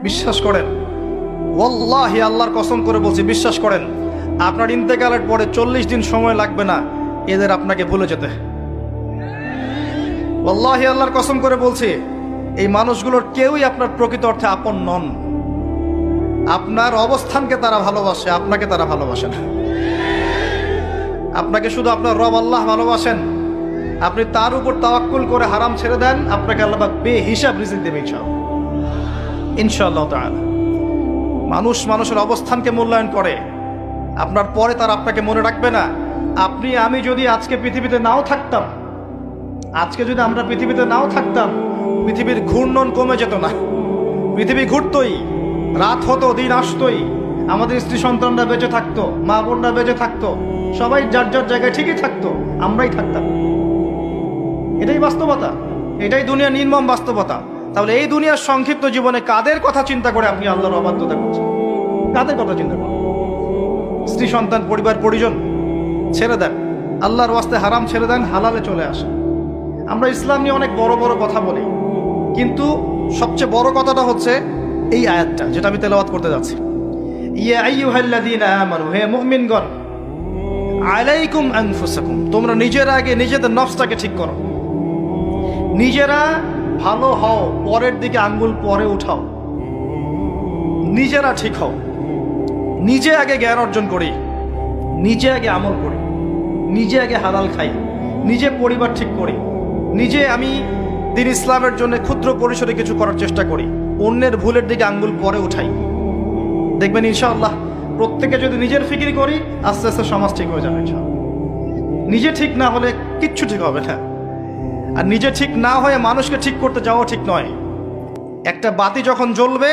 বিশ্বাস করেন, ওয়াল্লাহি আল্লাহর কসম করে বলছি, বিশ্বাস করেন, আপনার ইন্তেকালের পরে 40 দিন সময় লাগবে না এদের আপনাকে ভুলে যেতে। ওয়াল্লাহি আল্লাহর কসম করে বলছি, এই মানুষগুলোর কেউই আপনার প্রকৃত অর্থে আপন নন। আপনার অবস্থানকে তারা ভালোবাসে, আপনাকে তারা ভালোবাসে না। আপনাকে শুধু আপনার রব আল্লাহ ভালোবাসেন। আপনি তার উপর তাওয়াক্কুল করে হারাম ছেড়ে দেন, আপনাকে আল্লাহ পাক বেহিসাব রিজিক দেবে ইনশাআল্লাহ তাআলা। মানুষ মানুষের অবস্থানকে মূল্যায়ন করে, আপনার পরে তার আপনাকে মনে রাখবে না। আপনি আমি যদি আজকে পৃথিবীতে নাও থাকতাম, আজকে যদি আমরা পৃথিবীতে নাও থাকতাম, পৃথিবীর ঘূর্ণন কমে যেত না। পৃথিবী ঘুরতই, রাত হতো, দিন আসতোই, আমাদের স্ত্রী সন্তানরা বেঁচে থাকতো, মা বোনরা বেঁচে থাকতো, সবাই যার যার জায়গায় ঠিকই থাকতো, আমরাই থাকতাম। এটাই বাস্তবতা, এটাই দুনিয়ার নির্মম বাস্তবতা। তাহলে এই দুনিয়ার সংক্ষিপ্ত জীবনে কাদের কথা চিন্তা করে আপনি আল্লাহর অবাধ্যতা করছেন? কাদের কথা চিন্তা করেন? স্ত্রী সন্তান পরিবার পরিজন ছেড়ে দেন, আল্লাহর ওয়াস্তে হারাম ছেড়ে দেন, হালালে চলে আসেন। আমরা ইসলাম নিয়ে অনেক বড় বড় কথা বলি, কিন্তু সবচেয়ে বড় কথাটা হচ্ছে এই আয়াতটা, যেটা আমি তেলাওয়াত করতে যাচ্ছি। ইয়া আইয়ুহাল্লাযীনা আমানু, হে মুমিনগণ, আলাইকুম আনফুসাকুম, তোমরা নিজেরা আগে নিজেদের নফসটাকে ঠিক করো। নিজেরা ভালো হও, পরের দিকে আঙ্গুল পরে উঠাও। নিজেরা ঠিক হও, নিজে আগে জ্ঞান অর্জন করি, নিজে আগে আমল করি, নিজে আগে হালাল খাই, নিজে পরিবার ঠিক করি, নিজে আমি দিন ইসলামের জন্য ক্ষুদ্র পরিসরে কিছু করার চেষ্টা করি, অন্যের ভুলের দিকে আঙ্গুল পরে উঠাই। দেখবেন ইনশাআল্লাহ প্রত্যেকে যদি নিজের ফিকির করি, আস্তে আস্তে সমাজ ঠিক হয়ে যাবে ইনশাআল্লাহ। নিজে ঠিক না হলে কিচ্ছু ঠিক হবে না। আর নিজে ঠিক না হয়ে মানুষকে ঠিক করতে যাওয়া ঠিক নয়। একটা বাতি যখন জ্বলবে